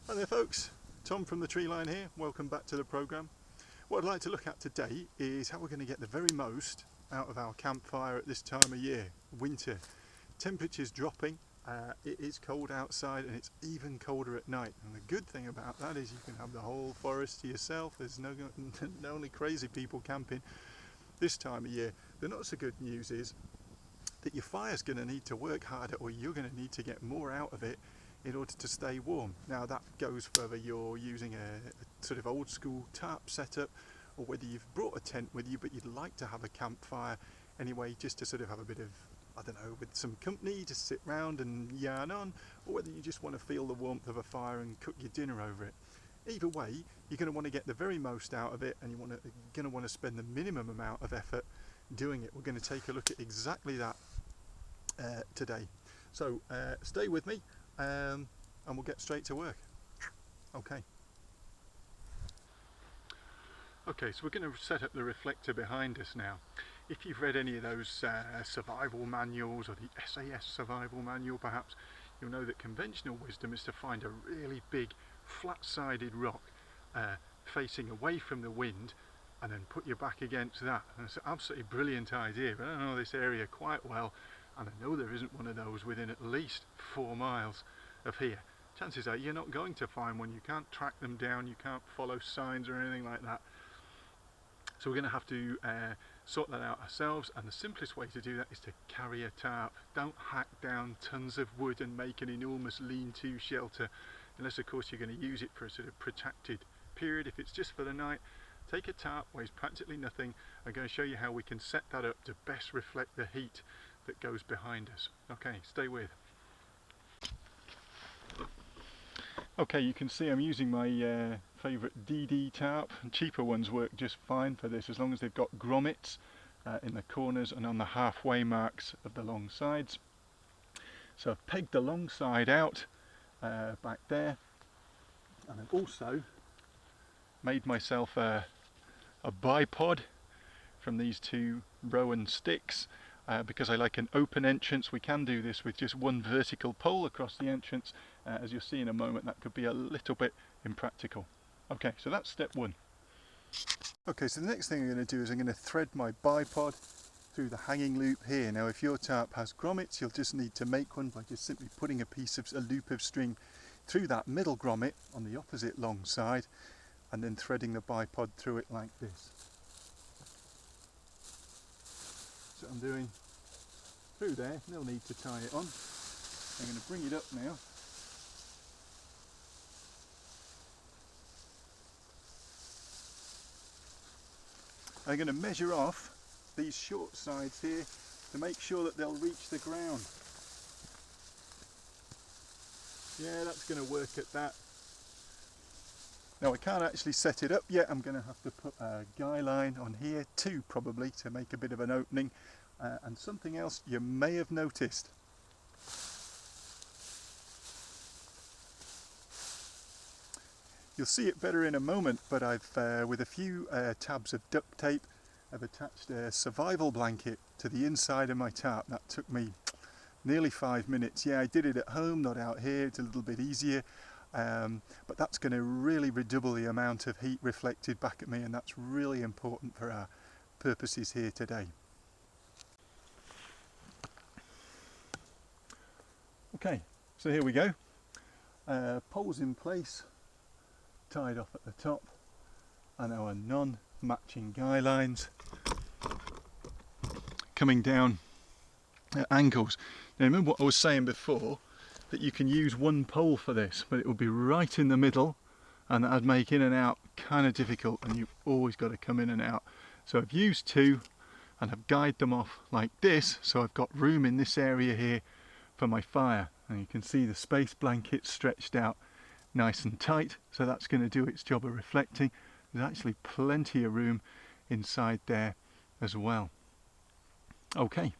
Hi there folks, Tom from the Tree Line here. Welcome back to the programme. What I'd like to look at today is how we're going to get the very most out of our campfire at this time of year, winter. Temperatures dropping, it is cold outside and it's even colder at night. And the good thing about that is you can have the whole forest to yourself. There's no only crazy people camping this time of year. The not so good news is that your fire's going to need to work harder, or you're going to need to get more out of it in order to stay warm. Now that goes for whether you're using a sort of old school tarp setup, or whether you've brought a tent with you but you'd like to have a campfire anyway, just to sort of have a bit of, I don't know, with some company, just sit round and yarn on, or whether you just want to feel the warmth of a fire and cook your dinner over it. Either way, you're going to want to get the very most out of it, and you're going to want to spend the minimum amount of effort doing it. We're going to take a look at exactly that today. So stay with me and we'll get straight to work. Okay, so we're going to set up the reflector behind us now. If you've read any of those survival manuals, or the SAS survival manual perhaps, you'll know that conventional wisdom is to find a really big flat-sided rock facing away from the wind, and then put your back against that. And it's an absolutely brilliant idea, but I don't know this area quite well, and I know there isn't one of those within at least 4 miles of here. Chances are you're not going to find one. You can't track them down, you can't follow signs or anything like that. So we're going to have to sort that out ourselves, and the simplest way to do that is to carry a tarp. Don't hack down tons of wood and make an enormous lean-to shelter, unless of course you're going to use it for a sort of protracted period. If it's just for the night, take a tarp, weighs practically nothing. I'm going to show you how we can set that up to best reflect the heat that goes behind us. Okay, stay with. Okay, you can see I'm using my favourite DD tarp. Cheaper ones work just fine for this, as long as they've got grommets in the corners and on the halfway marks of the long sides. So I've pegged the long side out back there, and I've also made myself a bipod from these 2 Rowan sticks. Because I like an open entrance, we can do this with just one vertical pole across the entrance. As you'll see in a moment, that could be a little bit impractical. Okay, so that's step 1. Okay, so the next thing I'm going to do is I'm going to thread my bipod through the hanging loop here. Now if your tarp has grommets, you'll just need to make one by just simply putting a loop of string through that middle grommet on the opposite long side, and then threading the bipod through it like this. So I'm doing through there, no need to tie it on. I'm going to bring it up now. I'm going to measure off these short sides here to make sure that they'll reach the ground. Yeah, that's going to work at that. Now I can't actually set it up yet. I'm going to have to put a guy line on here, 2 probably, to make a bit of an opening. And something else you may have noticed. You'll see it better in a moment, but I've, with a few tabs of duct tape, I've attached a survival blanket to the inside of my tarp. That took me nearly 5 minutes. Yeah, I did it at home, not out here. It's a little bit easier. But that's going to really redouble the amount of heat reflected back at me, and that's really important for our purposes here today. Okay, so here we go. Poles in place, tied off at the top, and our non-matching guy lines coming down at angles. Now remember what I was saying before, that you can use one pole for this, but it will be right in the middle, and that'd make in and out kind of difficult, and you've always got to come in and out. So I've used 2 and I've guyed them off like this, so I've got room in this area here for my fire, and you can see the space blanket stretched out nice and tight, so that's going to do its job of reflecting. There's actually plenty of room inside there as well. Okay,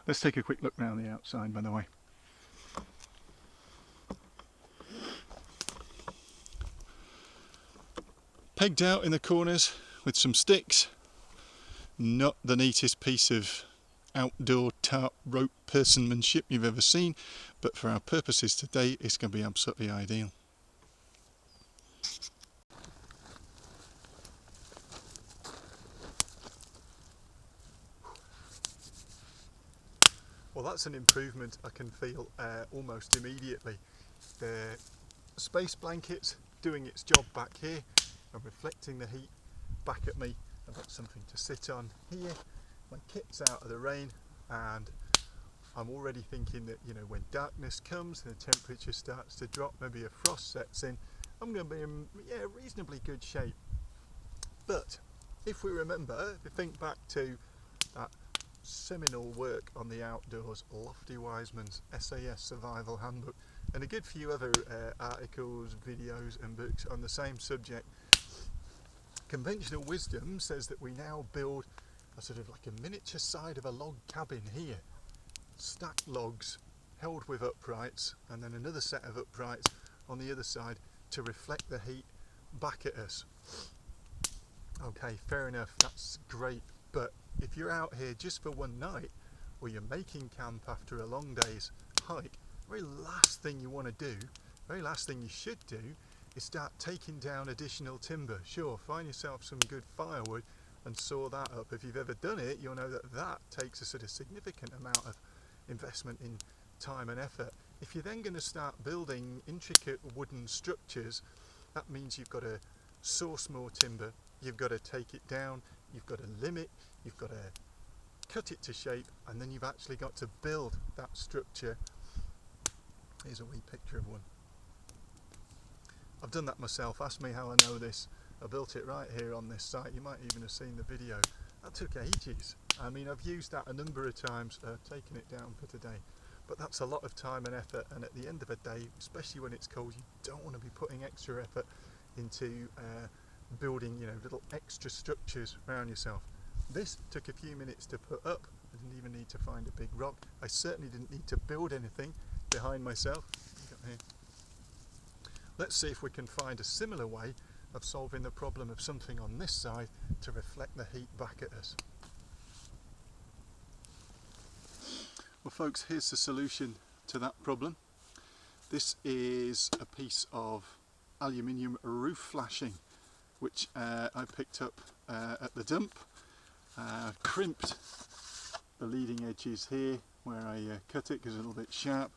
let's take a quick look around the outside, by the way. Pegged out in the corners with some sticks. Not the neatest piece of outdoor tarp rope personmanship you've ever seen, but for our purposes today it's going to be absolutely ideal. Well, that's an improvement I can feel almost immediately. The space blanket's doing its job back here and reflecting the heat back at me. I've got something to sit on here. My kit's out of the rain, and I'm already thinking that, you know, when darkness comes and the temperature starts to drop, maybe a frost sets in, I'm going to be in reasonably good shape. But if we remember, if we think back to that seminal work on the outdoors, Lofty Wiseman's SAS Survival Handbook, and a good few other articles, videos and books on the same subject, conventional wisdom says that we now build a sort of like a miniature side of a log cabin here. Stacked logs held with uprights, and then another set of uprights on the other side to reflect the heat back at us. Okay, fair enough, that's great, but if you're out here just for one night, or you're making camp after a long day's hike, the very last thing you want to do, very last thing you should do, is start taking down additional timber. Sure, find yourself some good firewood and saw that up. If you've ever done it, you'll know that that takes a sort of significant amount of investment in time and effort. If you're then going to start building intricate wooden structures, that means you've got to source more timber, you've got to take it down, you've got to limit, you've got to cut it to shape, and then you've actually got to build that structure. Here's a wee picture of one. I've done that myself. Ask me how I know this. I built it right here on this site. You might even have seen the video. That took ages. I mean, I've used that a number of times, taken it down for today, but that's a lot of time and effort, and at the end of a day, especially when it's cold, you don't want to be putting extra effort into building, you know, little extra structures around yourself. This took a few minutes to put up. I didn't even need to find a big rock. I certainly didn't need to build anything behind myself. Here. Let's see if we can find a similar way of solving the problem of something on this side to reflect the heat back at us. Well folks, here's the solution to that problem. This is a piece of aluminium roof flashing which I picked up at the dump. Crimped the leading edges here where I cut it because it's a little bit sharp,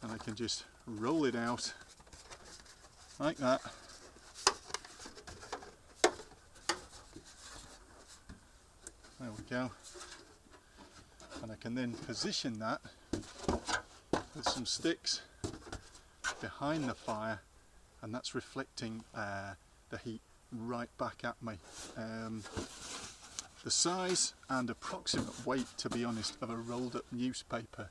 and I can just roll it out like that. There we go. And I can then position that with some sticks behind the fire, and that's reflecting the heat right back at me. The size and approximate weight, to be honest, of a rolled up newspaper,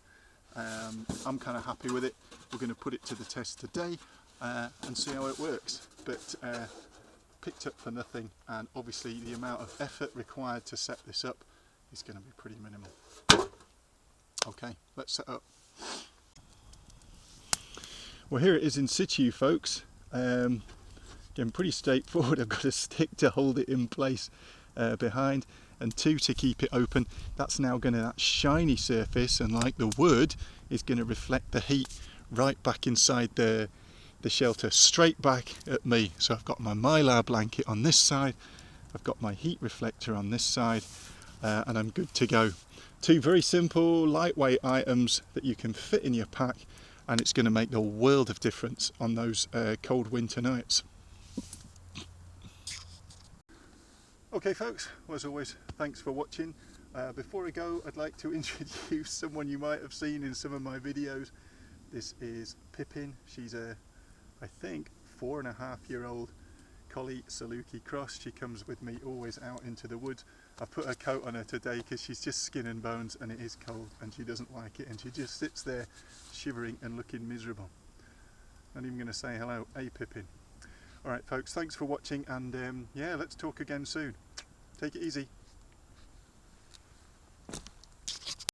I'm kind of happy with it. We're going to put it to the test today and see how it works, but picked up for nothing, and obviously the amount of effort required to set this up is going to be pretty minimal. Okay, let's set up. Well, here it is in situ, folks. Again, pretty straightforward. I've got a stick to hold it in place behind, and two to keep it open. That's now going to, that shiny surface, and like the wood, is going to reflect the heat right back inside the shelter, straight back at me. So I've got my mylar blanket on this side, I've got my heat reflector on this side, and I'm good to go. Two very simple, lightweight items that you can fit in your pack, and it's going to make a world of difference on those cold winter nights. Okay folks, well, as always, thanks for watching. Before I go, I'd like to introduce someone you might have seen in some of my videos. This is Pippin. She's a, I think, 4.5-year-old collie Saluki cross. She comes with me always out into the woods. I've put a coat on her today because she's just skin and bones and it is cold and she doesn't like it, and she just sits there shivering and looking miserable. Not even going to say hello. Hey Pippin. Alright folks, thanks for watching, and yeah, let's talk again soon. Take it easy.